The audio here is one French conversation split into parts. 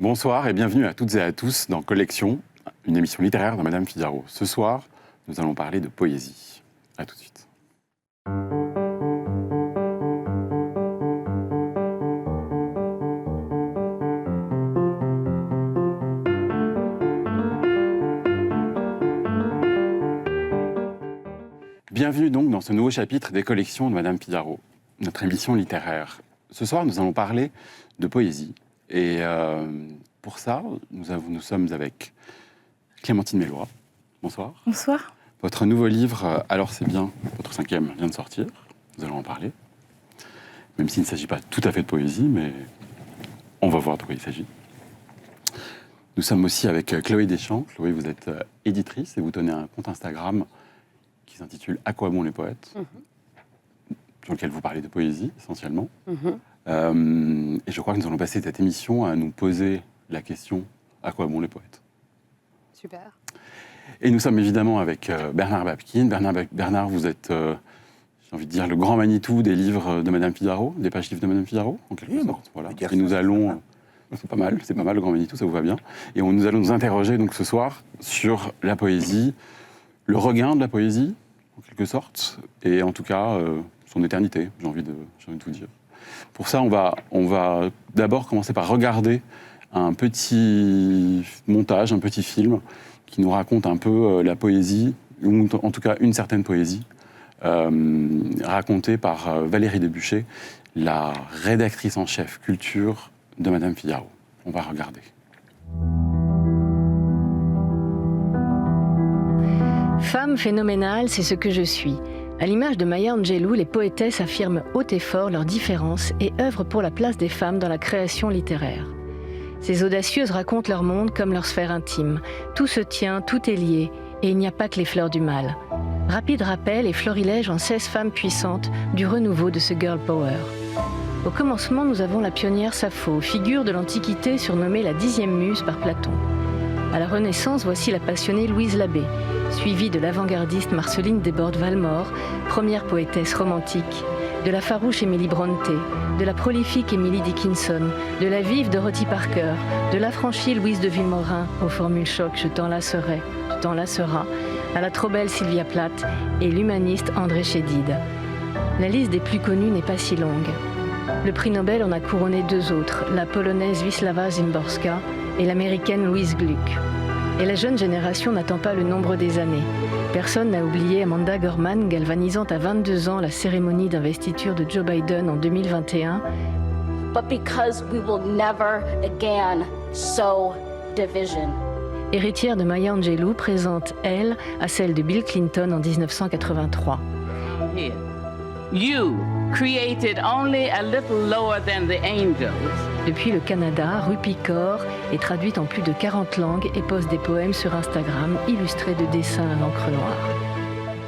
Bonsoir et bienvenue à toutes et à tous dans Collection, une émission littéraire de Madame Figaro. Ce soir, nous allons parler de poésie. À tout de suite. Bienvenue donc dans ce nouveau chapitre des collections de Madame Figaro, notre émission littéraire. Ce soir, nous allons parler de poésie. Et pour ça, nous sommes avec Clémentine Melloy. Bonsoir. Bonsoir. Votre nouveau livre, Alors c'est bien, votre 5e, vient de sortir. Nous allons en parler. Même s'il ne s'agit pas tout à fait de poésie, mais on va voir de quoi il s'agit. Nous sommes aussi avec Chloé Deschamps. Chloé, vous êtes éditrice et vous tenez un compte Instagram qui s'intitule « À quoi bon les poètes ?» sur lequel vous parlez de poésie, essentiellement. Et je crois que nous allons passer cette émission à nous poser la question « À quoi bon les poètes ?» Super. Et nous sommes évidemment avec Bernard Babkin. Bernard, vous êtes, j'ai envie de dire, le grand Manitou des livres de Madame Figaro, des pages livres de Madame Figaro, en quelque sorte. Voilà. Et nous allons... C'est pas mal, le grand Manitou, ça vous va bien. Et nous allons nous interroger donc ce soir sur la poésie, le regain de la poésie, en quelque sorte, et en tout cas son éternité, j'ai envie de vous dire. Pour ça, on va d'abord commencer par regarder un petit montage, un petit film qui nous raconte un peu la poésie, ou en tout cas une certaine poésie, racontée par Valérie Debuchet, la rédactrice en chef culture de Madame Figaro. On va regarder. Femme phénoménale, c'est ce que je suis. À l'image de Maya Angelou, les poétesses affirment haut et fort leurs différences et œuvrent pour la place des femmes dans la création littéraire. Ces audacieuses racontent leur monde comme leur sphère intime. Tout se tient, tout est lié, et il n'y a pas que les fleurs du mal. Rapide rappel et florilège en 16 femmes puissantes du renouveau de ce girl power. Au commencement, nous avons la pionnière Sappho, figure de l'Antiquité surnommée la 10e muse par Platon. À la Renaissance, voici la passionnée Louise Labbé, suivie de l'avant-gardiste Marceline Desbordes-Valmore, première poétesse romantique, de la farouche Emily Brontë, de la prolifique Emily Dickinson, de la vive Dorothy Parker, de l'affranchie Louise de Vilmorin, aux formules choc « je t'enlacerai, tu t'enlaceras », à la trop belle Sylvia Plath et l'humaniste André Chédid. La liste des plus connus n'est pas si longue. Le prix Nobel en a couronné 2 autres, la polonaise Wisława Szymborska et l'américaine Louise Gluck. Et la jeune génération n'attend pas le nombre des années. Personne n'a oublié Amanda Gorman, galvanisant à 22 ans la cérémonie d'investiture de Joe Biden en 2021. But because we will never again sow division. Héritière de Maya Angelou, présente, elle, à celle de Bill Clinton en 1983. You created only a little lower than the angels. Depuis le Canada, Rupi Kaur est traduite en plus de 40 langues et poste des poèmes sur Instagram illustrés de dessins à l'encre noire.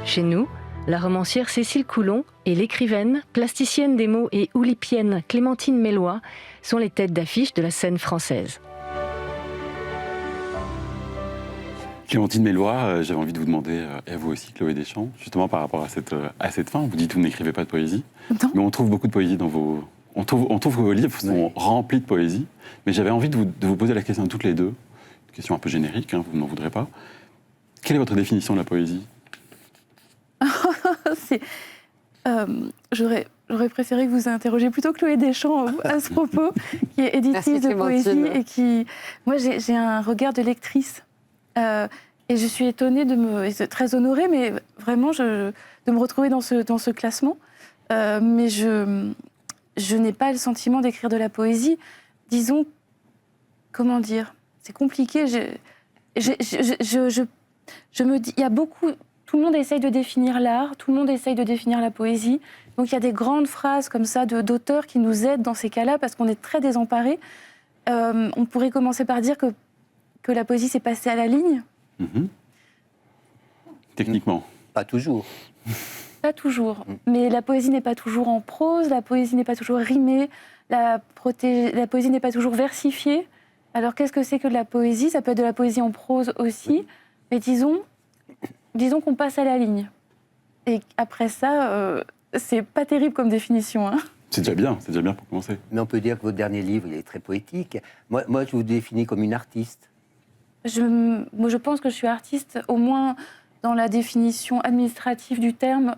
Chez nous, la romancière Cécile Coulon et l'écrivaine, plasticienne des mots et oulipienne Clémentine Melloy sont les têtes d'affiche de la scène française. Clémentine Melloy, j'avais envie de vous demander, et à vous aussi, Chloé Deschamps, justement par rapport à cette fin, vous dites que vous n'écrivez pas de poésie, Non. mais on trouve beaucoup de poésie dans vos... On trouve que vos livres sont remplis de poésie, mais j'avais envie de vous poser la question à toutes les deux, une question un peu générique, vous n'en voudrez pas. Quelle est votre définition de la poésie ? J'aurais préféré que vous interrogiez plutôt Chloé Deschamps à ce propos, qui est éditrice de poésie et qui... Moi, j'ai un regard de lectrice. Et je suis étonnée très honorée, mais vraiment de me retrouver dans ce classement. Mais je n'ai pas le sentiment d'écrire de la poésie. Disons, comment dire, c'est compliqué. Je me dis, il y a beaucoup... Tout le monde essaye de définir l'art, tout le monde essaye de définir la poésie. Donc il y a des grandes phrases comme ça d'auteurs qui nous aident dans ces cas-là parce qu'on est très désemparés. On pourrait commencer par dire que la poésie s'est passée à la ligne. Techniquement. Pas toujours. Pas toujours. Mais la poésie n'est pas toujours en prose, la poésie n'est pas toujours rimée, la poésie n'est pas toujours versifiée. Alors qu'est-ce que c'est que de la poésie ? Ça peut être de la poésie en prose aussi. Mais disons qu'on passe à la ligne. Et après ça, c'est pas terrible comme définition. C'est déjà bien pour commencer. Mais on peut dire que votre dernier livre, il est très poétique. Moi, je vous définis comme une artiste. Moi, je pense que je suis artiste, au moins dans la définition administrative du terme.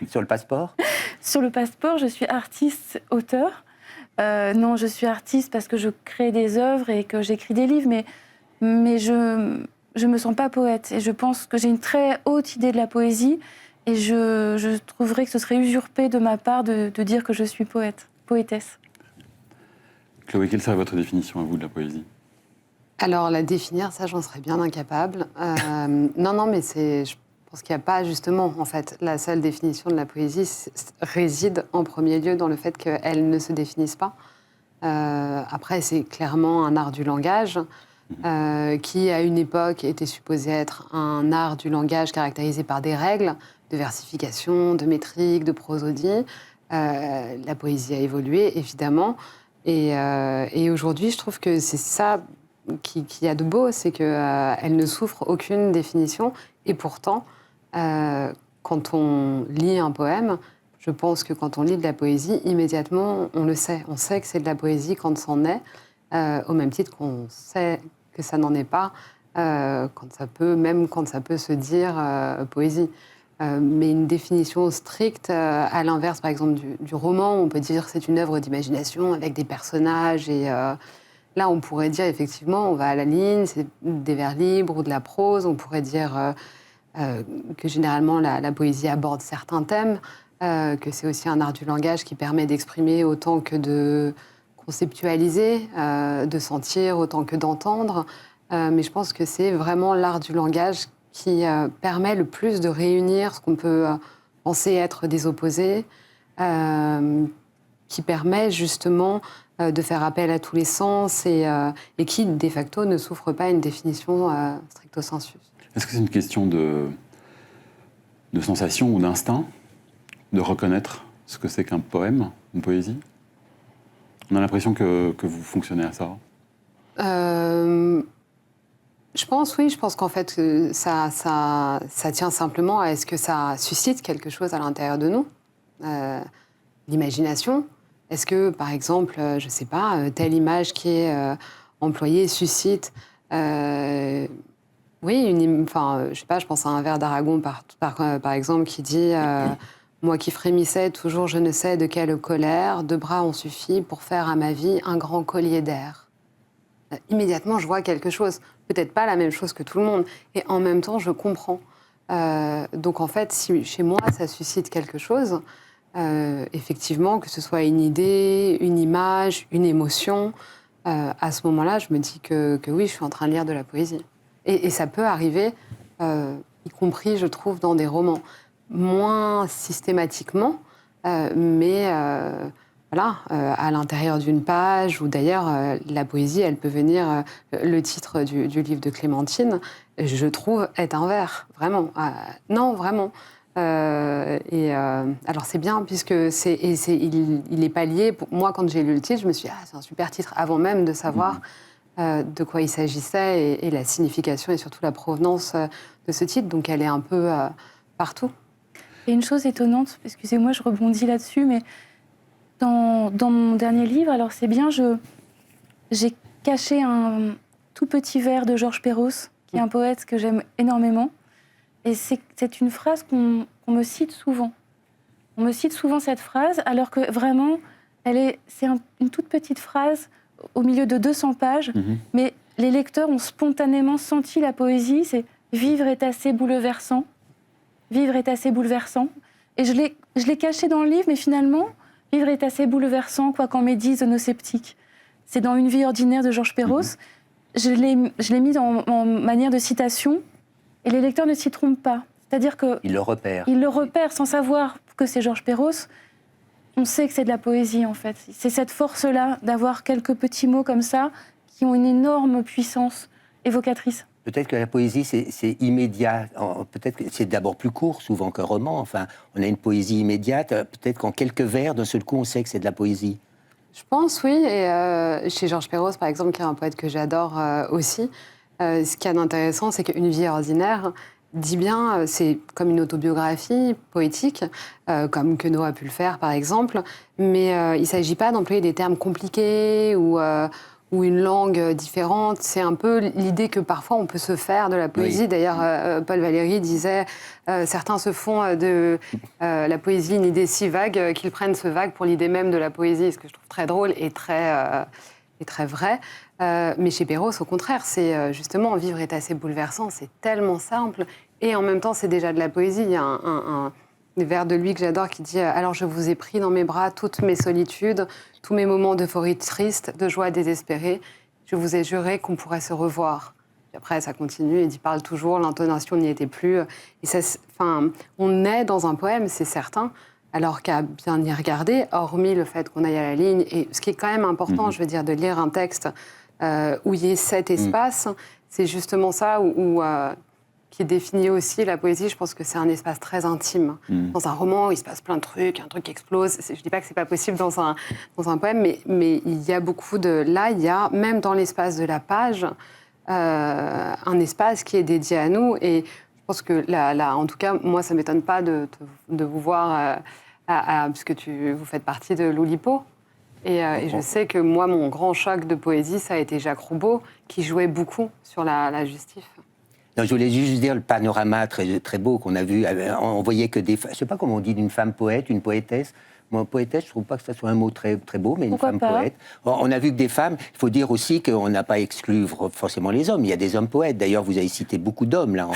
Sur le passeport? Sur le passeport, je suis artiste-auteur. Non, je suis artiste parce que je crée des œuvres et que j'écris des livres, mais je me sens pas poète. Et je pense que j'ai une très haute idée de la poésie et je trouverais que ce serait usurpé de ma part de dire que je suis poétesse. Chloé, quelle serait votre définition à vous de la poésie? Alors, la définir, ça, j'en serais bien incapable. Non, mais je pense qu'il n'y a pas, justement, en fait, la seule définition de la poésie réside en premier lieu dans le fait qu'elle ne se définisse pas. Après, c'est clairement un art du langage qui, à une époque, était supposé être un art du langage caractérisé par des règles de versification, de métrique, de prosodie. La poésie a évolué, évidemment. Et aujourd'hui, je trouve que c'est ça qu'il y a de beau, c'est qu'elle ne souffre aucune définition. Et pourtant, quand on lit un poème, je pense que quand on lit de la poésie, immédiatement, on le sait. On sait que c'est de la poésie quand c'en est, au même titre qu'on sait que ça n'en est pas, quand ça peut se dire poésie. Mais une définition stricte, à l'inverse, par exemple, du roman, on peut dire que c'est une œuvre d'imagination avec des personnages et... Là, on pourrait dire, effectivement, on va à la ligne, c'est des vers libres ou de la prose. On pourrait dire que généralement, la poésie aborde certains thèmes, que c'est aussi un art du langage qui permet d'exprimer autant que de conceptualiser, de sentir autant que d'entendre. Mais je pense que c'est vraiment l'art du langage qui permet le plus de réunir ce qu'on peut penser être des opposés, qui permet justement de faire appel à tous les sens et qui, de facto, ne souffre pas une définition stricto sensu. Est-ce que c'est une question de sensation ou d'instinct de reconnaître ce que c'est qu'un poème, une poésie? On a l'impression que vous fonctionnez à ça. Je pense qu'en fait, ça tient simplement à est-ce que ça suscite quelque chose à l'intérieur de nous, l'imagination. Est-ce que, par exemple, je ne sais pas, telle image qui est employée suscite... je sais pas, je pense à un vers d'Aragon, par exemple, qui dit « Moi qui frémissais, toujours je ne sais de quelle colère, 2 bras ont suffi pour faire à ma vie un grand collier d'air. » Immédiatement, je vois quelque chose. Peut-être pas la même chose que tout le monde. Et en même temps, je comprends. Donc, en fait, si chez moi, ça suscite quelque chose... effectivement, que ce soit une idée, une image, une émotion, à ce moment-là, je me dis que oui, je suis en train de lire de la poésie. Et ça peut arriver, y compris, je trouve, dans des romans. Moins systématiquement, mais voilà, à l'intérieur d'une page, ou d'ailleurs, la poésie, elle peut venir... le titre du livre de Clémentine, je trouve, est un vers, vraiment. Non, vraiment. Alors c'est bien puisque il est pas lié. Moi, quand j'ai lu le titre, je me suis dit c'est un super titre avant même de savoir de quoi il s'agissait et la signification et surtout la provenance de ce titre. Donc elle est un peu partout. Et une chose étonnante, excusez-moi, je rebondis là-dessus, mais dans mon dernier livre, alors c'est bien, j'ai caché un tout petit vers de Georges Perros, qui est un poète que j'aime énormément. Et c'est une phrase qu'on me cite souvent. On me cite souvent cette phrase, alors que vraiment, c'est une toute petite phrase au milieu de 200 pages, mais les lecteurs ont spontanément senti la poésie, c'est « Vivre est assez bouleversant ». Vivre est assez bouleversant. Et je l'ai caché dans le livre, mais finalement, vivre est assez bouleversant, quoi qu'en médisent nos sceptiques. C'est dans Une vie ordinaire de Georges Perros. Je l'ai mis en manière de citation. Et les lecteurs ne s'y trompent pas. C'est-à-dire que... Ils le repèrent. Ils le repèrent sans savoir que c'est Georges Perros. On sait que c'est de la poésie, en fait. C'est cette force-là d'avoir quelques petits mots comme ça qui ont une énorme puissance évocatrice. Peut-être que la poésie, c'est immédiat. Peut-être que c'est d'abord plus court, souvent, qu'un roman. Enfin, on a une poésie immédiate. Peut-être qu'en quelques vers, d'un seul coup, on sait que c'est de la poésie. Je pense, oui. Et chez Georges Perros, par exemple, qui est un poète que j'adore aussi, ce qu'il y a d'intéressant, c'est qu'Une vie ordinaire, dit bien, c'est comme une autobiographie poétique, comme Queneau a pu le faire par exemple, mais il ne s'agit pas d'employer des termes compliqués ou une langue différente. C'est un peu l'idée que parfois on peut se faire de la poésie. Oui. D'ailleurs, Paul Valéry disait certains se font de la poésie une idée si vague qu'ils prennent ce vague pour l'idée même de la poésie, ce que je trouve très drôle et très vrai. Mais chez Perros, au contraire, c'est justement vivre est assez bouleversant, c'est tellement simple et en même temps c'est déjà de la poésie. Il y a un vers de lui que j'adore qui dit « Alors je vous ai pris dans mes bras toutes mes solitudes, tous mes moments d'euphorie triste, de joie désespérée. Je vous ai juré qu'on pourrait se revoir. » Puis après, ça continue, il parle toujours, l'intonation n'y était plus. Et ça, on est dans un poème, c'est certain, alors qu'à bien y regarder, hormis le fait qu'on aille à la ligne, et ce qui est quand même important, je veux dire, de lire un texte où il y ait cet espace, c'est justement ça qui définit aussi la poésie. Je pense que c'est un espace très intime. Dans un roman, il se passe plein de trucs, un truc explose. Je ne dis pas que ce n'est pas possible dans un poème, mais il y a beaucoup de... Là, il y a, même dans l'espace de la page, un espace qui est dédié à nous. Et je pense que, en tout cas, moi, ça ne m'étonne pas de vous voir, puisque vous faites partie de l'Oulipo. Et je sais que moi, mon grand choc de poésie, ça a été Jacques Roubaud, qui jouait beaucoup sur la justif. Non, je voulais juste dire le panorama très, très beau qu'on a vu. On voyait que des... Je ne sais pas comment on dit d'une femme poète, une poétesse. Moi, poétesse, je ne trouve pas que ça soit un mot très, très beau, mais Pourquoi une femme poète. On a vu que des femmes... Il faut dire aussi qu'on n'a pas exclu forcément les hommes. Il y a des hommes poètes. D'ailleurs, vous avez cité beaucoup d'hommes, là,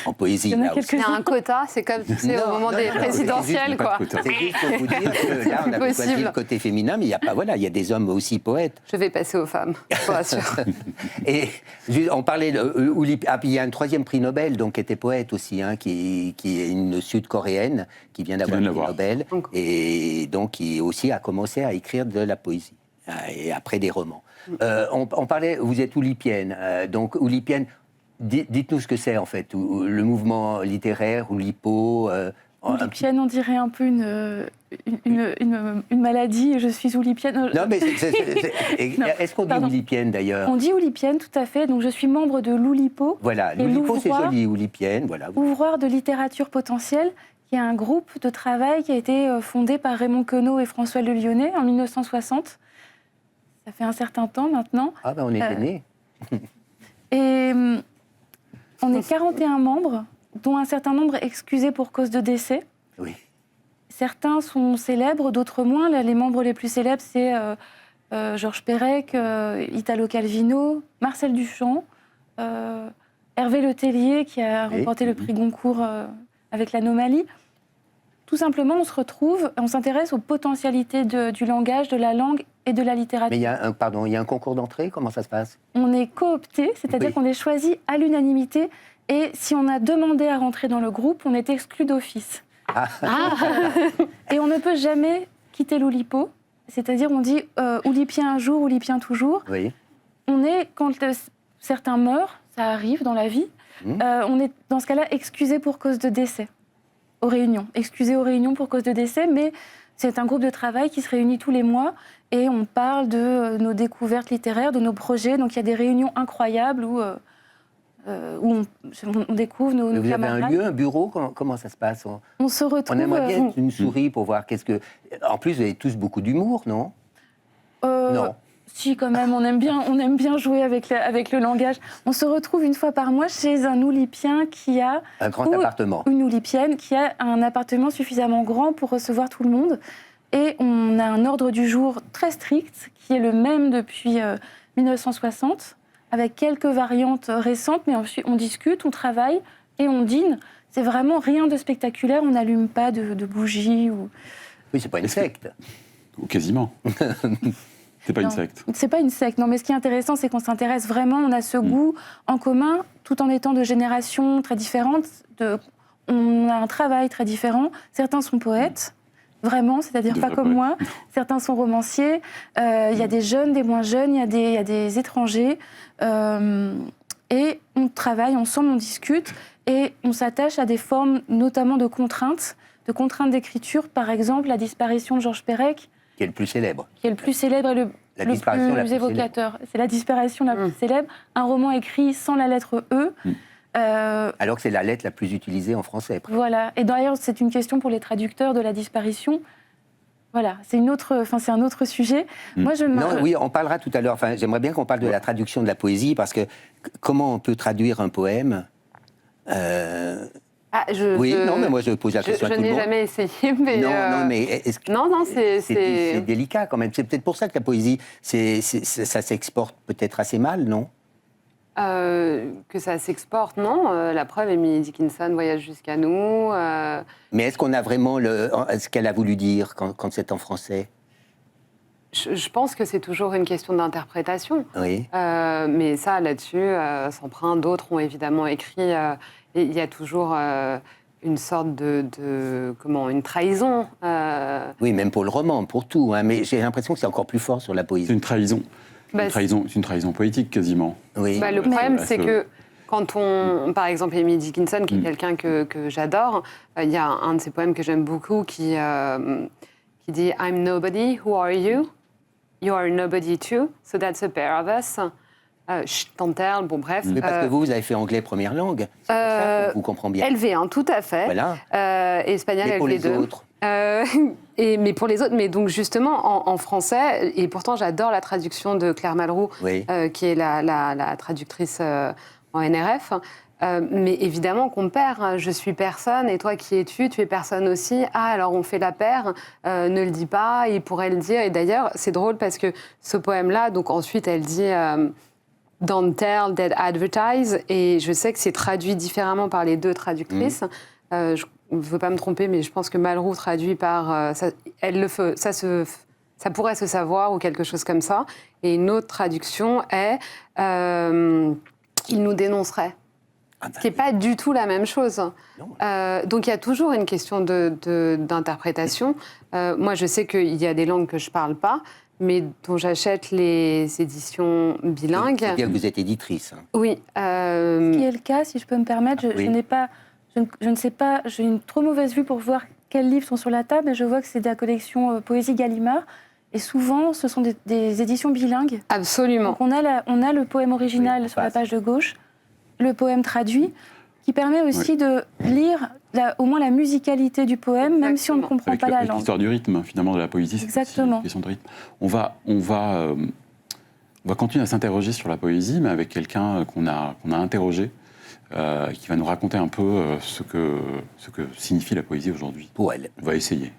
en poésie. Il y a un quota, c'est comme au moment des présidentielles, quoi. C'est juste pour vous dire que là, on a choisi le côté féminin, mais il y a pas, voilà, il y a des hommes aussi poètes. Je vais passer aux femmes, je vous rassure. Et on parlait de il y a un 3e prix Nobel, donc qui était poète aussi, hein, qui est une Sud-Coréenne qui vient d'avoir le prix Nobel, et donc qui aussi a commencé à écrire de la poésie et après des romans. On parlait, vous êtes oulipienne, donc oulipienne. Dites-nous ce que c'est, en fait, le mouvement littéraire, Oulipo. Oulipienne, on dirait un peu une maladie. Je suis oulipienne. Non, mais est-ce qu'on dit oulipienne, d'ailleurs? On dit oulipienne, tout à fait. Donc, je suis membre de l'Oulipo. Voilà, l'Oulipo, c'est joli, oulipienne. Voilà. Ouvroir de littérature potentielle, qui est un groupe de travail qui a été fondé par Raymond Queneau et François Le Lyonnais en 1960. Ça fait un certain temps, maintenant. Ah, ben on était nés. Et... on est 41 membres, dont un certain nombre excusés pour cause de décès. Oui. Certains sont célèbres, d'autres moins. Les membres les plus célèbres, c'est Georges Perec, Italo Calvino, Marcel Duchamp, Hervé Letellier, qui a remporté le prix Goncourt avec l'Anomalie. Tout simplement, on se retrouve, on s'intéresse aux potentialités du langage, de la langue et de la littérature. Mais il y a un concours d'entrée, comment ça se passe? On est coopté, c'est-à-dire qu'on est choisi à l'unanimité, et si on a demandé à rentrer dans le groupe, on est exclu d'office. Et on ne peut jamais quitter l'Oulipo, c'est-à-dire on dit oulipien un jour, oulipien toujours. Oui. On est, quand certains meurent, ça arrive dans la vie, on est dans ce cas-là excusé pour cause de décès. Aux réunions, excusé aux réunions pour cause de décès, mais c'est un groupe de travail qui se réunit tous les mois et on parle de nos découvertes littéraires, de nos projets. Donc il y a des réunions incroyables où on découvre nos camarades. Vous avez un lieu, un bureau, comment ça se passe? On se retrouve... On aimerait bien une souris pour voir qu'est-ce que... En plus, vous avez tous beaucoup d'humour, non? Non. Si, quand même, on aime bien jouer avec le langage. On se retrouve une fois par mois chez un oulipien qui a... Un grand appartement. Une oulipienne qui a un appartement suffisamment grand pour recevoir tout le monde. Et on a un ordre du jour très strict, qui est le même depuis 1960, avec quelques variantes récentes, mais ensuite on discute, on travaille et on dîne. C'est vraiment rien de spectaculaire, on n'allume pas de bougies. Oui, c'est pas une secte. Ou quasiment. C'est pas une secte. C'est pas une secte, non, mais ce qui est intéressant, c'est qu'on s'intéresse vraiment, on a ce goût en commun, tout en étant de générations très différentes, on a un travail très différent. Certains sont poètes, vraiment, c'est-à-dire pas comme moi. Certains sont romanciers, il y a des jeunes, des moins jeunes, il y a des étrangers. Et on travaille ensemble, on discute, et on s'attache à des formes, notamment de contraintes d'écriture. Par exemple, la disparition de Georges Perec, qui est le plus célèbre. Qui est le plus célèbre et le plus évocateur. C'est la disparition la plus célèbre. Un roman écrit sans la lettre E, Alors que c'est la lettre la plus utilisée en français. Voilà. Et d'ailleurs, c'est une question pour les traducteurs de la disparition. Voilà, c'est un autre sujet. Moi, oui, on parlera tout à l'heure. Enfin, j'aimerais bien qu'on parle de la traduction de la poésie, parce que comment on peut traduire un poème mais moi je pose la question à tout le monde. Je n'ai jamais essayé, mais... mais c'est délicat quand même. C'est peut-être pour ça que la poésie, ça s'exporte peut-être assez mal, non ? Que ça s'exporte, non. La preuve, Emily Dickinson voyage jusqu'à nous. Mais est-ce qu'on a vraiment ce qu'elle a voulu dire quand c'est en français ? Je pense que c'est toujours une question d'interprétation. Oui. Mais ça, là-dessus, Semprin, d'autres ont évidemment écrit. Il y a toujours une sorte une trahison. Oui, même pour le roman, pour tout. Hein, mais j'ai l'impression que c'est encore plus fort sur la poésie. C'est une trahison. C'est une trahison poétique, quasiment. Oui. Le problème, c'est que quand par exemple, Emily Dickinson, qui est quelqu'un que j'adore, il y a un de ses poèmes que j'aime beaucoup qui dit « I'm nobody, who are you? You are nobody too, so that's a pair of us. » Tanterle, bon bref. Mais parce que vous avez fait anglais première langue, c'est pour ça qu'on vous comprend bien. LV1, tout à fait. Voilà. Espagnol, LV2. Mais pour les autres. Mais pour les autres, mais donc justement en français, et pourtant j'adore la traduction de Claire Malroux, qui est la traductrice en NRF. Mais évidemment qu'on perd. Je suis personne, et toi qui es-tu ? Tu es personne aussi. Ah, alors on fait la paire. Ne le dis pas. Il pourrait le dire. Et d'ailleurs, c'est drôle parce que ce poème-là, donc ensuite elle dit Don't tell, that advertise. Et je sais que c'est traduit différemment par les deux traductrices. Je ne veux pas me tromper, mais je pense que Malroux traduit par ça pourrait se savoir ou quelque chose comme ça. Et une autre traduction est il nous dénoncerait. Ce qui n'est pas du tout la même chose. Donc il y a toujours une question d'interprétation. Moi, je sais qu'il y a des langues que je ne parle pas, mais dont j'achète les éditions bilingues. C'est bien que vous êtes éditrice. Hein. Oui. Ce qui est le cas, si je peux me permettre, je ne sais pas, j'ai une trop mauvaise vue pour voir quels livres sont sur la table, mais je vois que c'est de la collection Poésie Gallimard. Et souvent, ce sont des éditions bilingues. Absolument. Donc on a le poème original sur la page de gauche, le poème traduit, qui permet aussi de lire au moins la musicalité du poème, même si on ne comprend pas la langue. L'histoire du rythme, finalement, de la poésie. Exactement. C'est une question de rythme. On va continuer à s'interroger sur la poésie, mais avec quelqu'un qu'on a interrogé, qui va nous raconter un peu ce que signifie la poésie aujourd'hui. Pour elle. On va essayer.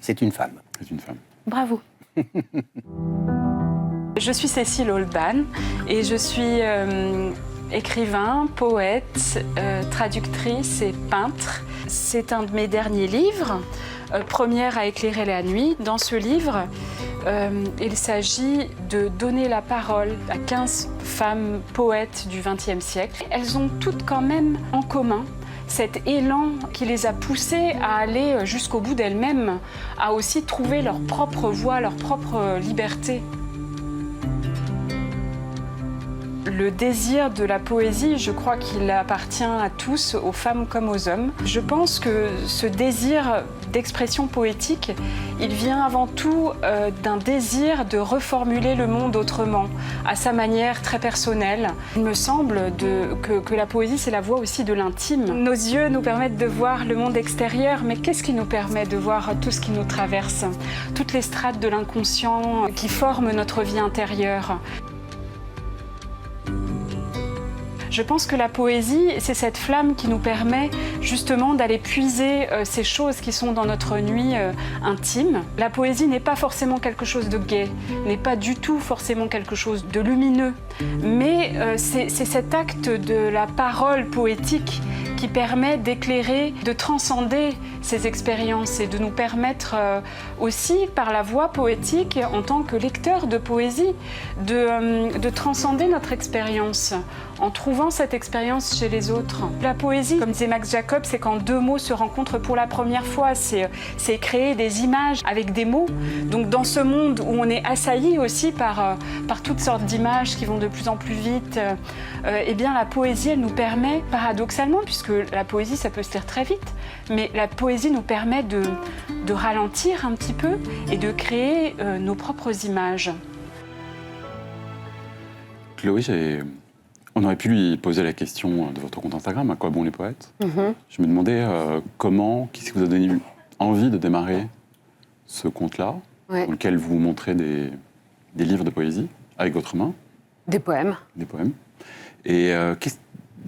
C'est une femme. C'est une femme. Bravo. Je suis Cécile Holban et je suis écrivain, poète, traductrice et peintre. C'est un de mes derniers livres, Première à éclairer la nuit. Dans ce livre, il s'agit de donner la parole à 15 femmes poètes du XXe siècle. Elles ont toutes quand même en commun cet élan qui les a poussées à aller jusqu'au bout d'elles-mêmes, à aussi trouver leur propre voie, leur propre liberté. Le désir de la poésie, je crois qu'il appartient à tous, aux femmes comme aux hommes. Je pense que ce désir d'expression poétique, il vient avant tout d'un désir de reformuler le monde autrement, à sa manière très personnelle. Il me semble que la poésie, c'est la voix aussi de l'intime. Nos yeux nous permettent de voir le monde extérieur, mais qu'est-ce qui nous permet de voir tout ce qui nous traverse ? Toutes les strates de l'inconscient qui forment notre vie intérieure. Je pense que la poésie, c'est cette flamme qui nous permet justement d'aller puiser ces choses qui sont dans notre nuit intime. La poésie n'est pas forcément quelque chose de gai, n'est pas du tout forcément quelque chose de lumineux, mais c'est cet acte de la parole poétique qui permet d'éclairer, de transcender ces expériences et de nous permettre aussi, par la voix poétique, en tant que lecteur de poésie, de transcender notre expérience en trouvant cette expérience chez les autres. La poésie, comme disait Max Jacob, c'est quand deux mots se rencontrent pour la première fois. C'est créer des images avec des mots. Donc dans ce monde où on est assailli aussi par toutes sortes d'images qui vont de plus en plus vite, eh bien la poésie, elle nous permet, paradoxalement, puisque la poésie, ça peut se lire très vite, mais la poésie nous permet de ralentir un petit peu et de créer nos propres images. Chloé, On aurait pu lui poser la question de votre compte Instagram, à quoi bon les poètes. Mm-hmm. Je me demandais qu'est-ce qui vous a donné envie de démarrer ce compte-là, dans lequel vous montrez des livres de poésie avec votre main. Des poèmes. Des poèmes. Et qu'est-ce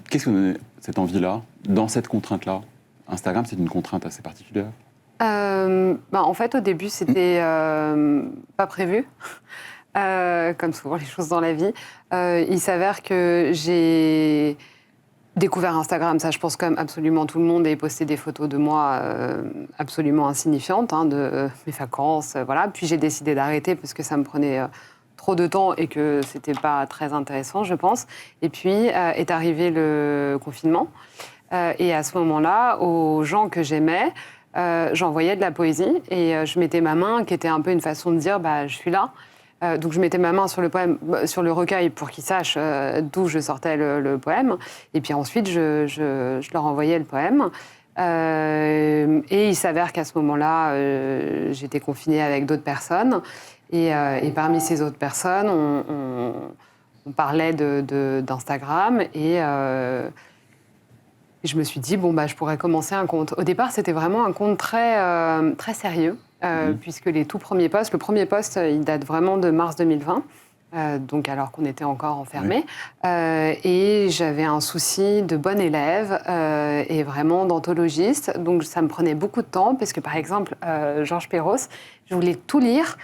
qui vous a donné cette envie-là, dans cette contrainte-là? Instagram, c'est une contrainte assez particulière. En fait, au début, c'était pas prévu. Comme souvent les choses dans la vie. Il s'avère que j'ai découvert Instagram, ça je pense comme absolument tout le monde, et posté des photos de moi absolument insignifiantes, de mes vacances, voilà. Puis j'ai décidé d'arrêter parce que ça me prenait trop de temps et que c'était pas très intéressant, je pense. Et puis est arrivé le confinement. Et à ce moment-là, aux gens que j'aimais, j'envoyais de la poésie et je mettais ma main, qui était un peu une façon de dire je suis là. Donc je mettais ma main sur le poème, sur le recueil pour qu'ils sachent d'où je sortais le poème. Et puis ensuite, je leur envoyais le poème. Et il s'avère qu'à ce moment-là, j'étais confinée avec d'autres personnes. Et parmi ces autres personnes, on parlait d'Instagram. Et je me suis dit, je pourrais commencer un compte. Au départ, c'était vraiment un compte très, très sérieux. Puisque les tout premiers posts, le premier post, il date vraiment de mars 2020, donc alors qu'on était encore enfermés. Et j'avais un souci de bonne élève et vraiment d'anthologiste. Donc ça me prenait beaucoup de temps, parce que par exemple, Georges Perros, je voulais tout lire.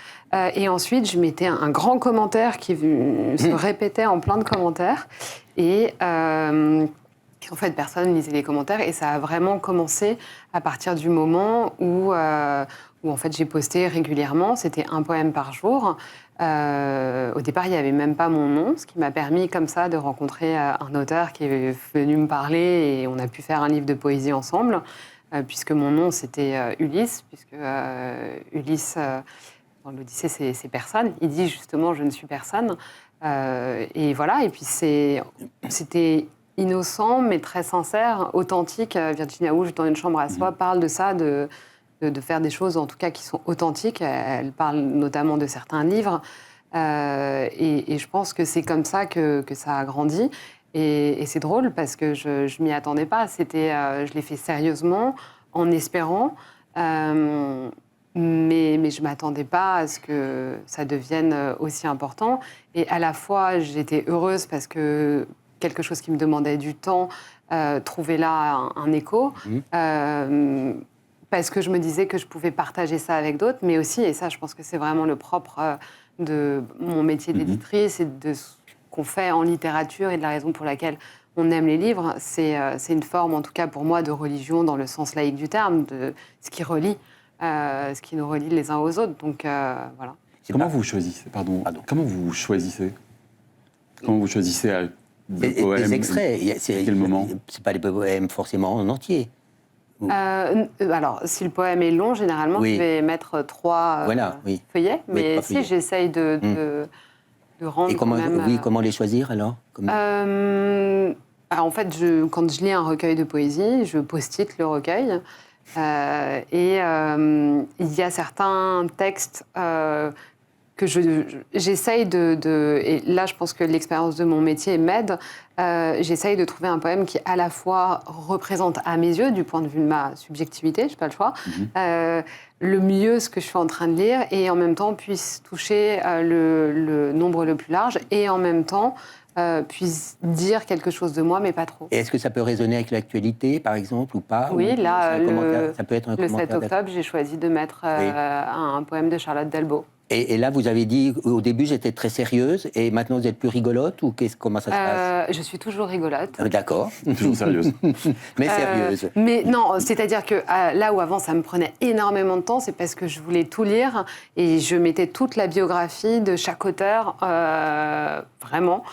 Et ensuite, je mettais un grand commentaire qui se répétait en plein de commentaires. Et en fait, personne ne lisait les commentaires. Et ça a vraiment commencé à partir du moment où en fait, j'ai posté régulièrement. C'était un poème par jour. Au départ, il n'y avait même pas mon nom, ce qui m'a permis comme ça de rencontrer un auteur qui est venu me parler et on a pu faire un livre de poésie ensemble, puisque mon nom, c'était Ulysse, puisque Ulysse, dans l'Odyssée, c'est personne. Il dit justement « je ne suis personne ». Et voilà, et puis c'était innocent, mais très sincère, authentique. Virginia Woolf, dans Une chambre à soi, parle de ça, de faire des choses, en tout cas, qui sont authentiques. Elle parle notamment de certains livres. Et je pense que c'est comme ça que ça a grandi. Et c'est drôle, parce que je ne m'y attendais pas. Je l'ai fait sérieusement, en espérant. Mais je ne m'attendais pas à ce que ça devienne aussi important. Et à la fois, j'étais heureuse, parce que quelque chose qui me demandait du temps trouvait là un écho. Parce que je me disais que je pouvais partager ça avec d'autres, mais aussi, et ça je pense que c'est vraiment le propre de mon métier d'éditrice et de ce qu'on fait en littérature et de la raison pour laquelle on aime les livres, c'est une forme, en tout cas pour moi, de religion dans le sens laïque du terme, de ce qui relie, ce qui nous relie les uns aux autres. Donc voilà. Comment vous choisissez, comment vous choisissez des poèmes, des extraits. Quel moment? C'est pas des poèmes forcément en entier. Alors, si le poème est long, généralement, je vais mettre 3 feuillets, mais si j'essaye de rendre. Et comment, quand même, comment les choisir alors? En fait, quand je lis un recueil de poésie, je post-it le recueil. Et il y a certains textes que j'essaye et là, je pense que l'expérience de mon métier m'aide. J'essaye de trouver un poème qui, à la fois, représente à mes yeux, du point de vue de ma subjectivité, je n'ai pas le choix, le mieux ce que je suis en train de lire, et en même temps puisse toucher le nombre le plus large, et en même temps puisse dire quelque chose de moi, mais pas trop. Et est-ce que ça peut résonner avec l'actualité, par exemple, ou pas? Oui, là, ça peut être un le 7 octobre, j'ai choisi de mettre un poème de Charlotte Delbo. Et là, vous avez dit, au début, j'étais très sérieuse, et maintenant, vous êtes plus rigolote, ou comment ça se passe? Je suis toujours rigolote. D'accord. Toujours sérieuse. Mais sérieuse. Mais non, c'est-à-dire que là où avant, ça me prenait énormément de temps, c'est parce que je voulais tout lire, et je mettais toute la biographie de chaque auteur, vraiment,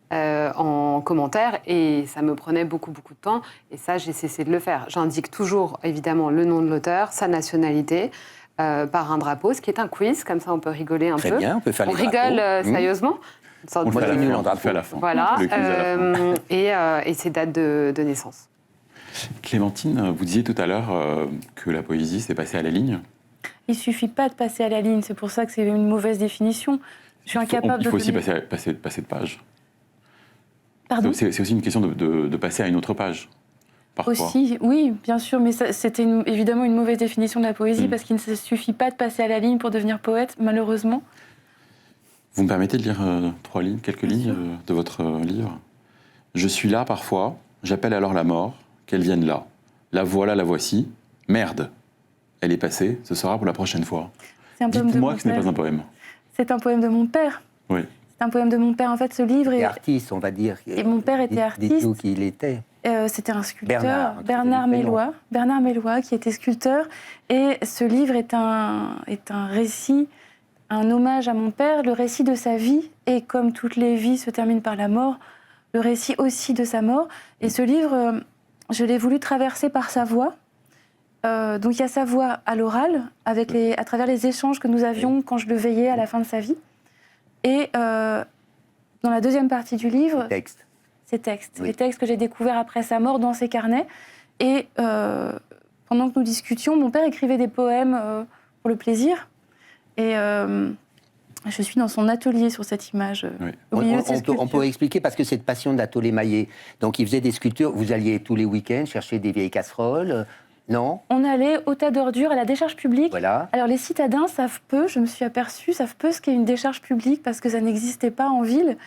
en commentaire, et ça me prenait beaucoup, beaucoup de temps, et ça, j'ai cessé de le faire. J'indique toujours, évidemment, le nom de l'auteur, sa nationalité, par un drapeau, ce qui est un quiz, comme ça on peut rigoler un peu. Très bien, on peut faire les drapeaux. On rigole sérieusement. On le fait à la fin. Voilà, et ses dates de naissance. Clémentine, vous disiez tout à l'heure que la poésie, c'est passer à la ligne. Il ne suffit pas de passer à la ligne, c'est pour ça que c'est une mauvaise définition. Je suis incapable Il faut aussi passer de page. Pardon ? C'est aussi une question de passer à une autre page, parfois. Aussi, oui, bien sûr, mais c'était évidemment une mauvaise définition de la poésie, parce qu'il ne suffit pas de passer à la ligne pour devenir poète, malheureusement. Vous me permettez de lire quelques lignes de votre livre ? Je suis là parfois, j'appelle alors la mort, qu'elle vienne là. La voilà, la voici. Merde, elle est passée, ce sera pour la prochaine fois. Dites-moi que ce n'est pas un poème. C'est un poème de mon père. Oui. C'est un poème de mon père, en fait, ce livre est... artiste, on va dire. Et mon père était artiste. Dites-nous qui il était. C'était un sculpteur, Bernard Mélois, qui était sculpteur. Et ce livre est un récit, un hommage à mon père, le récit de sa vie. Et comme toutes les vies se terminent par la mort, le récit aussi de sa mort. Et ce livre, je l'ai voulu traverser par sa voix. Donc il y a sa voix à l'oral, à travers les échanges que nous avions quand je le veillais à la fin de sa vie. Et dans la deuxième partie du livre, ces textes, les textes que j'ai découverts après sa mort dans ses carnets. Et pendant que nous discutions, mon père écrivait des poèmes pour le plaisir. Et je suis dans son atelier sur cette image. Oui. On peut expliquer, parce que cette passion d'Attolémaillé, donc il faisait des sculptures, vous alliez tous les week-ends chercher des vieilles casseroles. Non. On allait au tas d'ordures, à la décharge publique. Voilà. Alors les citadins savent peu, je me suis aperçue, savent peu ce qu'est une décharge publique parce que ça n'existait pas en ville.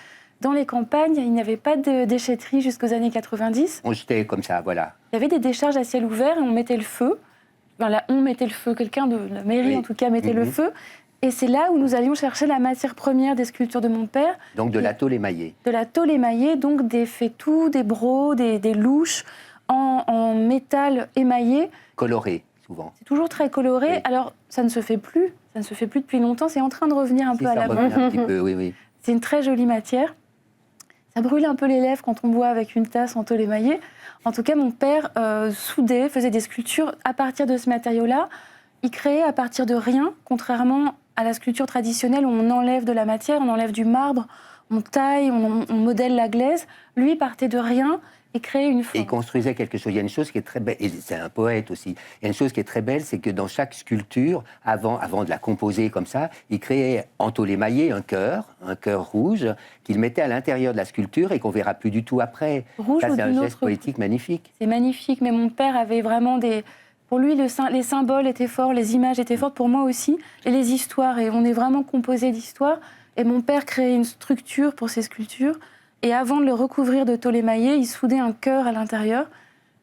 Dans les campagnes, il n'y avait pas de déchetterie jusqu'aux années 90. On jetait comme ça, voilà. Il y avait des décharges à ciel ouvert et on mettait le feu. Enfin, là, on mettait le feu, quelqu'un de la mairie en tout cas mettait le feu. Et c'est là où nous allions chercher la matière première des sculptures de mon père. Donc de la tôle émaillée. De la tôle émaillée, donc des fétous, des brocs, des louches en métal émaillé. Coloré, souvent. C'est toujours très coloré. Oui. Alors, ça ne se fait plus depuis longtemps. C'est en train de revenir un peu à la mode. Un petit peu, oui. C'est une très jolie matière. Ça brûle un peu les lèvres quand on boit avec une tasse en tôle émaillée. En tout cas, mon père soudait, faisait des sculptures à partir de ce matériau-là. Il créait à partir de rien, contrairement à la sculpture traditionnelle où on enlève de la matière, on enlève du marbre, on taille, on modèle la glaise. Lui partait de rien et créait une forme. Et il construisait quelque chose. Il y a une chose qui est très belle, et c'est un poète aussi, il y a une chose qui est très belle, c'est que dans chaque sculpture, avant de la composer comme ça, il créait en tôle émaillée un cœur rouge, qu'il mettait à l'intérieur de la sculpture et qu'on verra plus du tout après. Rouge, ça, c'est un geste poétique magnifique. C'est magnifique, mais mon père avait vraiment des... Pour lui, les symboles étaient forts, les images étaient fortes, pour moi aussi, et les histoires. Et on est vraiment composé d'histoires. Et mon père créait une structure pour ses sculptures. Et avant de le recouvrir de tôle émaillée, il soudait un cœur à l'intérieur.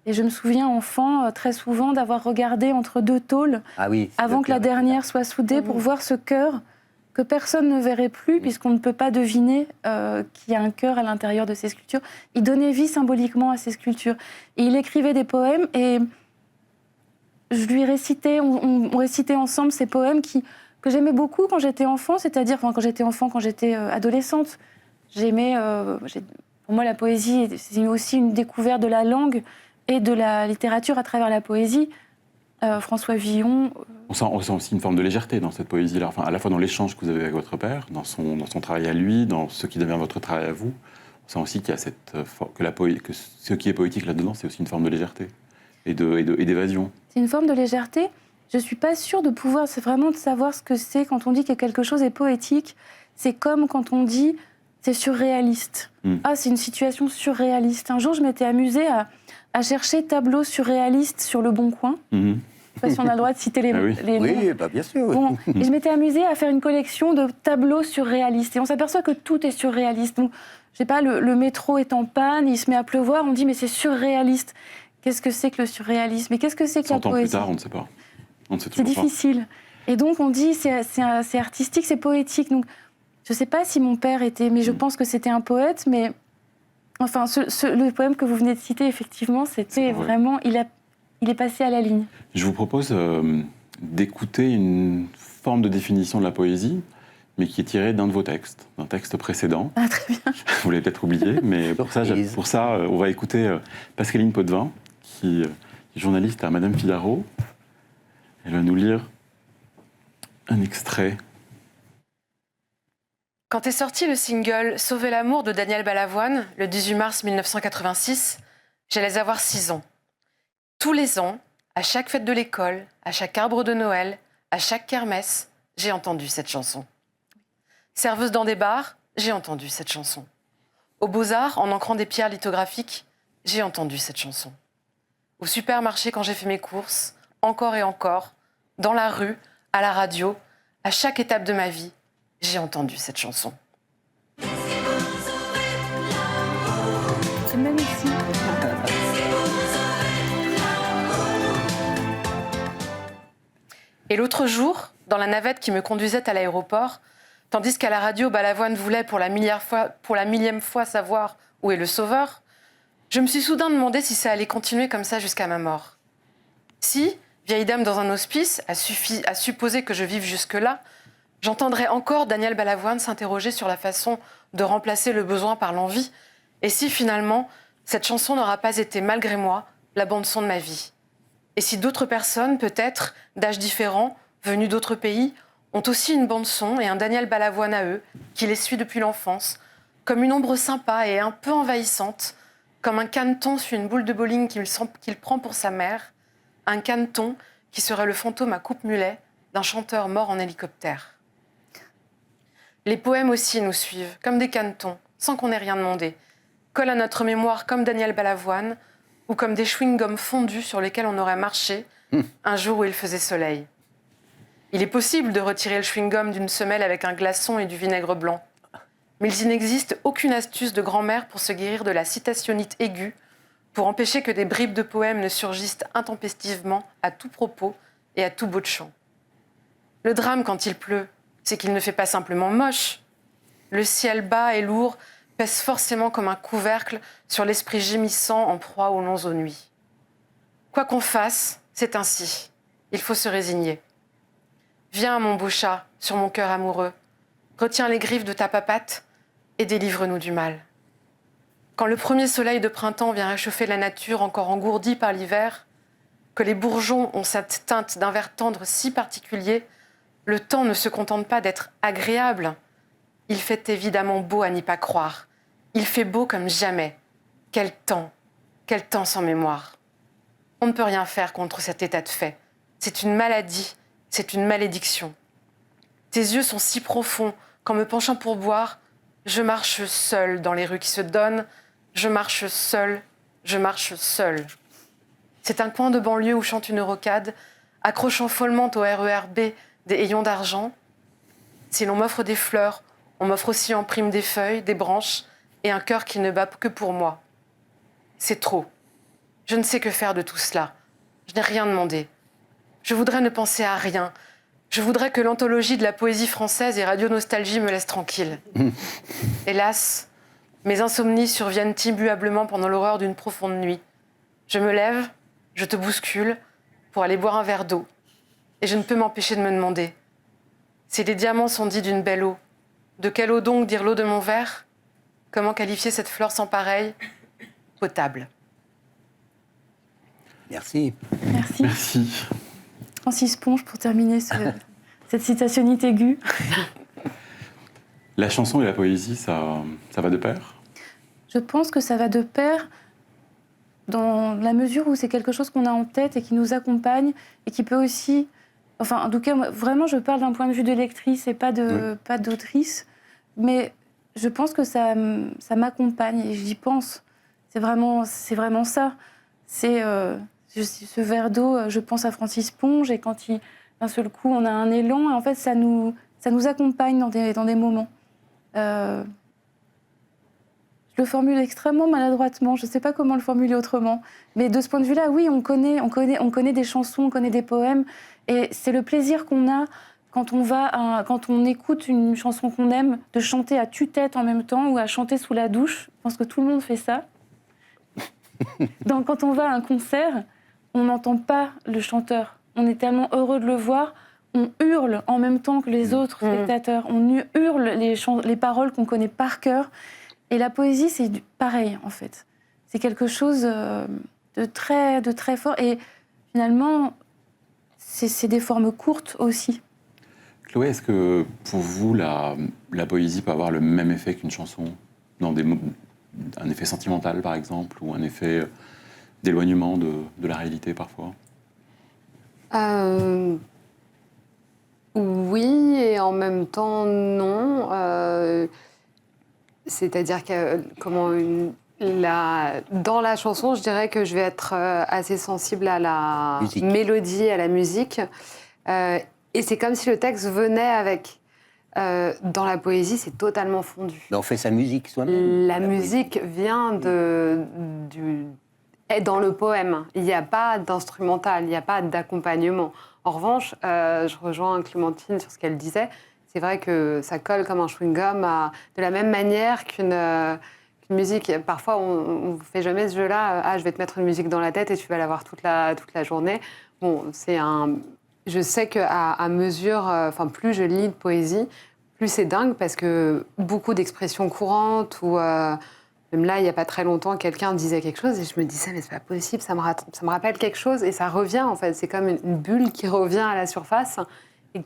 Et je me souviens, enfant, très souvent, d'avoir regardé entre deux tôles, avant que la dernière soit soudée, pour voir ce cœur que personne ne verrait plus, puisqu'on ne peut pas deviner qu'il y a un cœur à l'intérieur de ces sculptures. Il donnait vie symboliquement à ces sculptures. Et il écrivait des poèmes, et je lui récitais, on récitait ensemble ces poèmes que j'aimais beaucoup quand j'étais enfant, c'est-à-dire quand j'étais adolescente. J'aimais, pour moi, la poésie, c'est aussi une découverte de la langue et de la littérature à travers la poésie. François Villon. On sent aussi une forme de légèreté dans cette poésie-là, enfin, à la fois dans l'échange que vous avez avec votre père, dans son travail à lui, dans ce qui devient votre travail à vous. On sent aussi qu'il y a que ce qui est poétique là-dedans, c'est aussi une forme de légèreté et d'évasion. C'est une forme de légèreté. Je ne suis pas sûre de pouvoir, c'est vraiment de savoir ce que c'est quand on dit que quelque chose est poétique. C'est comme quand on dit c'est surréaliste. Ah, c'est une situation surréaliste. Un jour, je m'étais amusée à chercher tableaux surréalistes sur Le Bon Coin. Je ne sais pas si on a le droit de citer les noms. Oui, bah bien sûr. Bon, et je m'étais amusée à faire une collection de tableaux surréalistes. Et on s'aperçoit que tout est surréaliste. Donc, je sais pas, le métro est en panne, il se met à pleuvoir, on dit mais c'est surréaliste. Qu'est-ce que c'est que le surréalisme? Et qu'est-ce que c'est que la poésie? 100 ans plus tard, on ne sait pas. C'est difficile. Et donc on dit c'est artistique, c'est poétique. Donc je ne sais pas si mon père était, mais je pense que c'était un poète. Mais enfin, le poème que vous venez de citer, effectivement, c'était vraiment, il est passé à la ligne. Je vous propose d'écouter une forme de définition de la poésie, mais qui est tirée d'un de vos textes, d'un texte précédent. Ah, très bien. Vous l'avez peut-être oublié, mais pour ça, on va écouter Pascaline Potvin, qui est journaliste à Madame Figaro. Elle va nous lire un extrait. Quand est sorti le single « Sauver l'amour » de Daniel Balavoine, le 18 mars 1986, j'allais avoir 6 ans. Tous les ans, à chaque fête de l'école, à chaque arbre de Noël, à chaque kermesse, j'ai entendu cette chanson. Serveuse dans des bars, j'ai entendu cette chanson. Aux Beaux-Arts, en ancrant des pierres lithographiques, j'ai entendu cette chanson. Au supermarché, quand j'ai fait mes courses, encore et encore, dans la rue, à la radio, à chaque étape de ma vie, j'ai entendu cette chanson. C'est même ici. Et l'autre jour, dans la navette qui me conduisait à l'aéroport, tandis qu'à la radio, Balavoine voulait pour la millième fois savoir où est le sauveur, je me suis soudain demandé si ça allait continuer comme ça jusqu'à ma mort. Si, vieille dame dans un hospice, à supposer que je vive jusque-là, j'entendrais encore Daniel Balavoine s'interroger sur la façon de remplacer le besoin par l'envie, et si finalement, cette chanson n'aura pas été, malgré moi, la bande-son de ma vie. Et si d'autres personnes, peut-être, d'âges différents, venues d'autres pays, ont aussi une bande-son et un Daniel Balavoine à eux, qui les suit depuis l'enfance, comme une ombre sympa et un peu envahissante, comme un caneton suit une boule de bowling qu'il prend pour sa mère, un caneton qui serait le fantôme à coupe-mulet d'un chanteur mort en hélicoptère. Les poèmes aussi nous suivent, comme des canetons, sans qu'on ait rien demandé, collent à notre mémoire comme Daniel Balavoine, ou comme des chewing-gums fondus sur lesquels on aurait marché un jour où il faisait soleil. Il est possible de retirer le chewing-gum d'une semelle avec un glaçon et du vinaigre blanc. Mais il n'existe aucune astuce de grand-mère pour se guérir de la citationnite aiguë, pour empêcher que des bribes de poèmes ne surgissent intempestivement à tout propos et à tout bout de champ. Le drame quand il pleut, c'est qu'il ne fait pas simplement moche. Le ciel bas et lourd pèse forcément comme un couvercle sur l'esprit gémissant en proie aux longs aux nuits. Quoi qu'on fasse, c'est ainsi. Il faut se résigner. Viens, mon beau chat, sur mon cœur amoureux. Retiens les griffes de ta papate et délivre-nous du mal. Quand le premier soleil de printemps vient réchauffer la nature encore engourdie par l'hiver, que les bourgeons ont cette teinte d'un vert tendre si particulier, le temps ne se contente pas d'être agréable. Il fait évidemment beau à n'y pas croire. Il fait beau comme jamais. Quel temps sans mémoire. On ne peut rien faire contre cet état de fait. C'est une maladie, c'est une malédiction. Tes yeux sont si profonds qu'en me penchant pour boire, je marche seule dans les rues qui se donnent, je marche seule. C'est un coin de banlieue où chante une rocade, accrochant follement au RER B des haillons d'argent. Si l'on m'offre des fleurs, on m'offre aussi en prime des feuilles, des branches et un cœur qui ne bat que pour moi. C'est trop. Je ne sais que faire de tout cela. Je n'ai rien demandé. Je voudrais ne penser à rien. Je voudrais que l'anthologie de la poésie française et Radio Nostalgie me laisse tranquille. Hélas, mes insomnies surviennent immuablement pendant l'horreur d'une profonde nuit. Je me lève, je te bouscule pour aller boire un verre d'eau. Et je ne peux m'empêcher de me demander, si les diamants sont dits d'une belle eau, de quelle eau donc dire l'eau de mon verre? Comment qualifier cette fleur sans pareil? Potable. Merci. Merci. Francis Ponge, pour terminer cette citationnite aiguë. La chanson et la poésie, ça va de pair? Je pense que ça va de pair dans la mesure où c'est quelque chose qu'on a en tête et qui nous accompagne et qui peut aussi... Enfin, en tout cas, moi, vraiment, je parle d'un point de vue de lectrice et pas d'autrice. Mais je pense que ça m'accompagne et j'y pense. C'est vraiment ça. C'est... ce verre d'eau, je pense à Francis Ponge et quand d'un seul coup on a un élan, et en fait ça nous accompagne dans des moments. Je le formule extrêmement maladroitement, je ne sais pas comment le formuler autrement, mais de ce point de vue-là, oui, on connaît des chansons, on connaît des poèmes, et c'est le plaisir qu'on a quand on écoute une chanson qu'on aime, de chanter à tue-tête en même temps ou à chanter sous la douche. Je pense que tout le monde fait ça. Quand on va à un concert, on n'entend pas le chanteur. On est tellement heureux de le voir, on hurle en même temps que les autres spectateurs. On hurle les paroles qu'on connaît par cœur. Et la poésie, c'est pareil, en fait. C'est quelque chose de très fort. Et finalement, c'est des formes courtes aussi. Chloé, est-ce que pour vous, la poésie peut avoir le même effet qu'une chanson dans un effet sentimental, par exemple, ou un effet d'éloignement de la réalité, parfois? Oui, et en même temps, non. C'est-à-dire que dans la chanson, je dirais que je vais être assez sensible à la mélodie, à la musique. Et c'est comme si le texte venait avec. Dans la poésie, c'est totalement fondu. Mais on fait sa musique soi-même. La musique vient est dans le poème. Il n'y a pas d'instrumental, il n'y a pas d'accompagnement. En revanche, je rejoins Clémentine sur ce qu'elle disait. C'est vrai que ça colle comme un chewing-gum de la même manière qu'une musique. Parfois, on ne fait jamais ce jeu-là. Je vais te mettre une musique dans la tête et tu vas l'avoir toute la journée. Bon, je sais qu'à mesure, plus je lis de poésie, plus c'est dingue parce que beaucoup d'expressions courantes ou même là, il n'y a pas très longtemps, quelqu'un disait quelque chose et je me disais mais c'est pas possible, ça me rappelle quelque chose et ça revient en fait. C'est comme une bulle qui revient à la surface et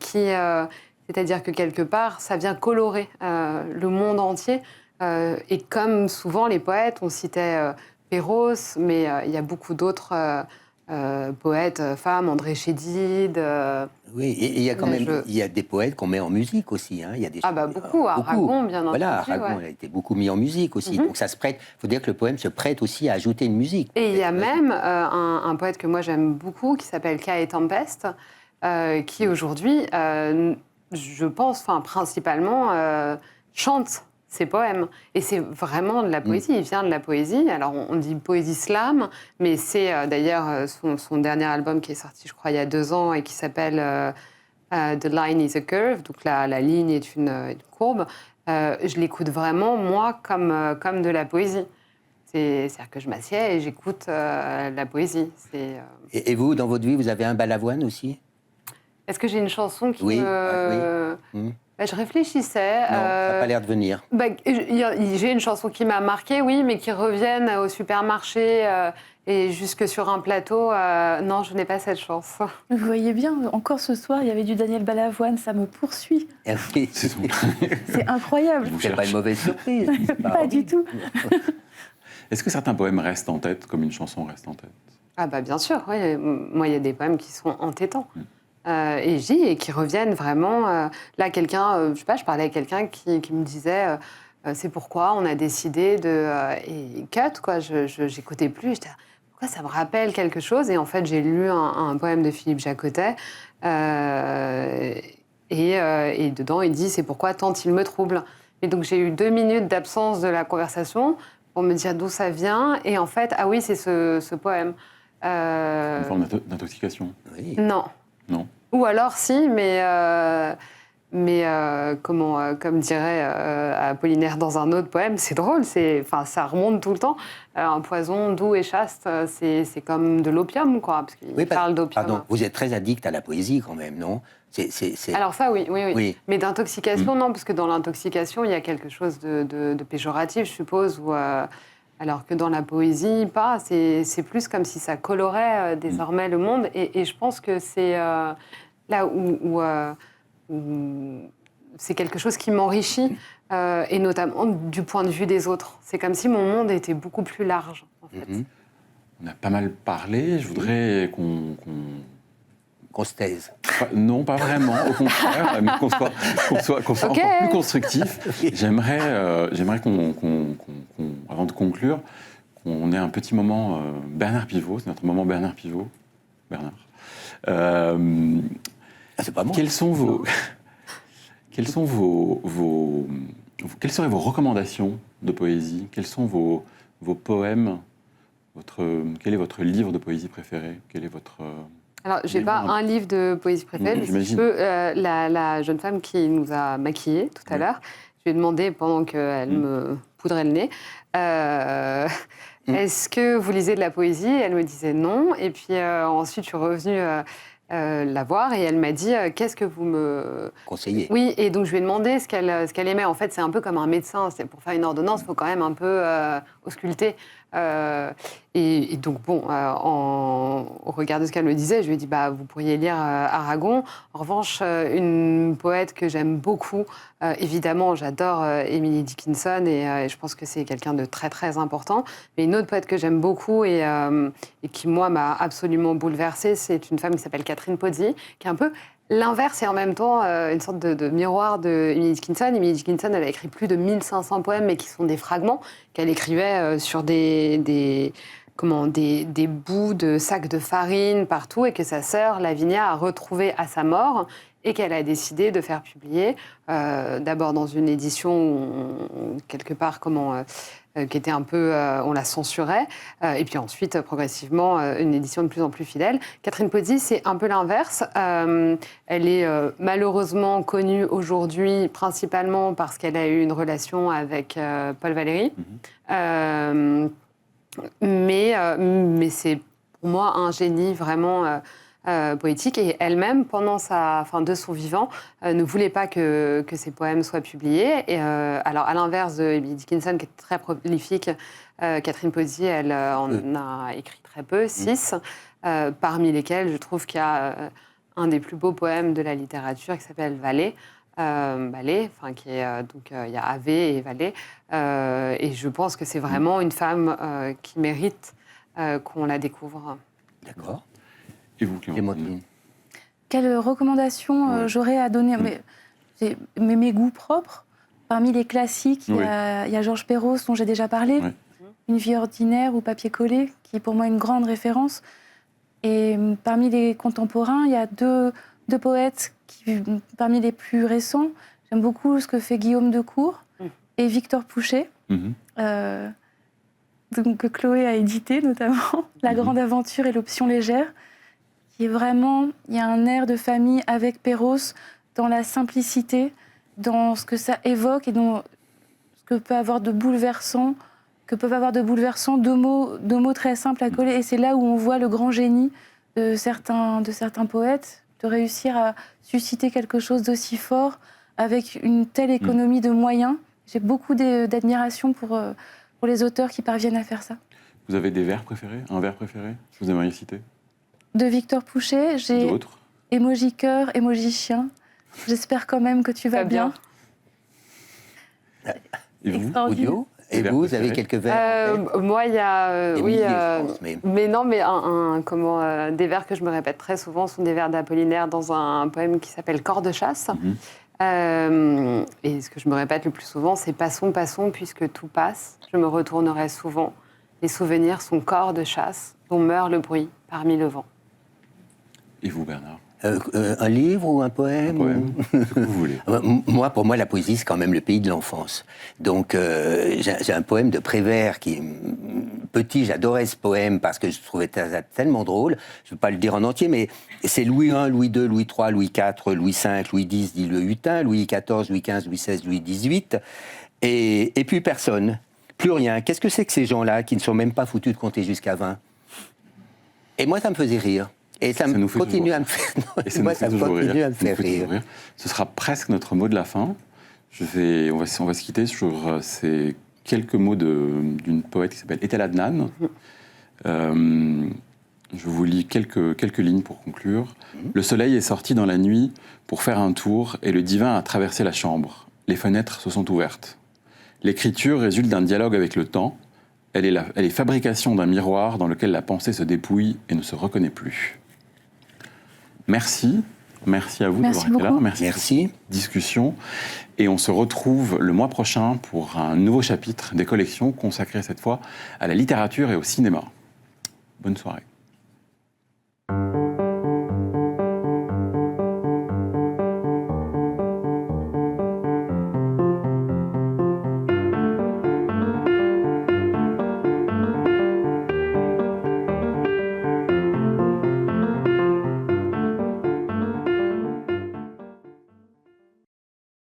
c'est-à-dire que quelque part, ça vient colorer le monde entier. Et comme souvent les poètes, on citait Perros, mais il y a beaucoup d'autres poètes femmes, André Chédid. Oui, et il y a quand même il y a des poètes qu'on met en musique aussi. Hein. Il y a des beaucoup. Aragon, bien entendu. Voilà, Aragon a été beaucoup mis en musique aussi. Donc ça se prête. Il faut dire que le poème se prête aussi à ajouter une musique. Et il y a même un poète que moi j'aime beaucoup qui s'appelle K.E. Tempest, qui aujourd'hui, je pense, principalement, chante ses poèmes. Et c'est vraiment de la poésie. Il vient de la poésie. Alors, on dit poésie slam, mais c'est d'ailleurs son dernier album qui est sorti, je crois, il y a 2 ans et qui s'appelle The Line is a Curve. Donc, la ligne est une courbe. Je l'écoute vraiment, moi, comme de la poésie. C'est-à-dire que je m'assieds et j'écoute la poésie. Et vous, dans votre vie, vous avez un balavoine aussi? Est-ce que j'ai une chanson qui oui. Je réfléchissais. Non, ça n'a pas l'air de venir. J'ai une chanson qui m'a marquée, oui, mais qui revienne au supermarché et jusque sur un plateau. Non, je n'ai pas cette chance. Vous voyez bien, encore ce soir, il y avait du Daniel Balavoine, ça me poursuit. C'est incroyable. C'est pas une mauvaise surprise. Pas du tout. Est-ce que certains poèmes restent en tête, comme une chanson reste en tête? Ah bien sûr, oui. Moi, il y a des poèmes qui sont entêtants. Et qui reviennent vraiment. Là, quelqu'un, je sais pas, je parlais à quelqu'un qui me disait c'est pourquoi on a décidé de. Et cut, quoi, j'écoutais plus. J'étais pourquoi ça me rappelle quelque chose? Et en fait, j'ai lu un poème de Philippe Jacotet. Et dedans, il dit c'est pourquoi tant il me trouble. Et donc, j'ai eu 2 minutes d'absence de la conversation pour me dire d'où ça vient. Et en fait, ah oui, c'est ce poème. Une forme d'intoxication? Oui. Non. Non. Ou alors si, comme dirait Apollinaire dans un autre poème, c'est drôle, ça remonte tout le temps. Un poison doux et chaste, c'est comme de l'opium, quoi, parce qu'il parle d'opium. Pardon, vous êtes très addict à la poésie quand même, non? Alors ça, oui. Mais d'intoxication, non, parce que dans l'intoxication, il y a quelque chose de péjoratif, je suppose, alors que dans la poésie, pas. C'est plus comme si ça colorait désormais le monde. Et je pense que c'est là où c'est quelque chose qui m'enrichit, et notamment du point de vue des autres. C'est comme si mon monde était beaucoup plus large, en fait. On a pas mal parlé. Je voudrais qu'on se taise. Non, pas vraiment, au contraire, mais qu'on soit encore plus constructif. J'aimerais avant de conclure, qu'on ait un petit moment Bernard Pivot. C'est notre moment Bernard Pivot. Bernard. C'est pas moi. Quelles seraient vos recommandations de poésie? Quels sont vos poèmes? Quel est votre livre de poésie préféré? Quel est votre... Alors, je n'ai pas un livre de poésie préféré, mais si je peux, la jeune femme qui nous a maquillés tout à l'heure, je lui ai demandé, pendant qu'elle me poudrait le nez, est-ce que vous lisez de la poésie? Elle me disait non. Et puis ensuite, je suis revenue la voir et elle m'a dit qu'est-ce que vous me conseillez? Oui, et donc je lui ai demandé ce qu'elle aimait. En fait, c'est un peu comme un médecin. Pour faire une ordonnance, il faut quand même un peu ausculter. Et donc, au regard de ce qu'elle me disait, je lui ai dit vous pourriez lire Aragon. En revanche, une poète que j'aime beaucoup, évidemment, j'adore Emily Dickinson et je pense que c'est quelqu'un de très, très important. Mais une autre poète que j'aime beaucoup et qui, moi, m'a absolument bouleversée, c'est une femme qui s'appelle Catherine Pozzi, qui est un peu l'inverse est en même temps une sorte de miroir de Emily Dickinson. Emily Dickinson, elle a écrit plus de 1500 poèmes, mais qui sont des fragments qu'elle écrivait sur des bouts de sacs de farine partout, et que sa sœur Lavinia a retrouvé à sa mort et qu'elle a décidé de faire publier, d'abord dans une édition quelque part qui était un peu, on la censurait, et puis ensuite progressivement une édition de plus en plus fidèle. Catherine Pozzi, c'est un peu l'inverse. Elle est malheureusement connue aujourd'hui principalement parce qu'elle a eu une relation avec Paul Valéry. Mais c'est pour moi un génie vraiment poétique, et elle-même, de son vivant, ne voulait pas que ses poèmes soient publiés. Et, alors, à l'inverse de Emily Dickinson, qui est très prolifique, Catherine Pozzi, elle en a écrit très peu, 6, parmi lesquels je trouve qu'il y a un des plus beaux poèmes de la littérature qui s'appelle Vallée. Qui est donc il y a Ave et Vallée, et je pense que c'est vraiment une femme qui mérite qu'on la découvre. D'accord. Et vous, Clémentine ? Quelle recommandation j'aurais à donner mes goûts propres. Parmi les classiques, il y a Georges Perros, dont j'ai déjà parlé, Une vie ordinaire ou Papier collé, qui est pour moi une grande référence. Et parmi les contemporains, il y a deux poètes parmi les plus récents. J'aime beaucoup ce que fait Guillaume Decour et Victor Pouchet, que Chloé a édité notamment, La Grande Aventure et l'Option légère, qui est vraiment, il y a un air de famille avec Perros, dans la simplicité, dans ce que ça évoque et dans ce que peut avoir de bouleversant, deux mots très simples à coller. Et c'est là où on voit le grand génie de certains poètes, de réussir à susciter quelque chose d'aussi fort avec une telle économie de moyens. J'ai beaucoup d'admiration pour les auteurs qui parviennent à faire ça. Vous avez des vers préférés ? Un vers préféré que vous aimeriez citer ? De Victor Pouchet, j'ai Émoji cœur, émoji chien. J'espère quand même que tu vas bien. Et vous, Audio ? Et vous avez quelques vers Moi, il y a... des vers que je me répète très souvent sont des vers d'Apollinaire dans un poème qui s'appelle Cor de chasse. Et ce que je me répète le plus souvent, c'est « Passons, passons, puisque tout passe. Je me retournerai souvent. Les souvenirs sont corps de chasse, dont meurt le bruit parmi le vent. » Et vous, Bernard ? Un livre ou un poème, ce que vous voulez. Pour moi, la poésie, c'est quand même le pays de l'enfance. Donc, j'ai un poème de Prévert qui... Petit, j'adorais ce poème parce que je trouvais ça tellement drôle. Je ne veux pas le dire en entier, mais c'est Louis I, Louis II, Louis III, Louis IV, Louis V, Louis X, dit le hutin, Louis XIV, Louis XV, Louis XVI, Louis XVIII. Et puis personne, plus rien. Qu'est-ce que c'est que ces gens-là qui ne sont même pas foutus de compter jusqu'à 20 ? Et moi, ça me faisait rire. Et ça me continue à me faire rire. Ce sera presque notre mot de la fin. On va se quitter sur ces quelques mots d'une poète qui s'appelle Etel Adnan. Je vous lis quelques lignes pour conclure. Le soleil est sorti dans la nuit pour faire un tour et le divin a traversé la chambre. Les fenêtres se sont ouvertes. L'écriture résulte d'un dialogue avec le temps. Elle est fabrication d'un miroir dans lequel la pensée se dépouille et ne se reconnaît plus. Merci à vous d'avoir été là. Merci pour cette discussion. Et on se retrouve le mois prochain pour un nouveau chapitre des collections consacré cette fois à la littérature et au cinéma. Bonne soirée.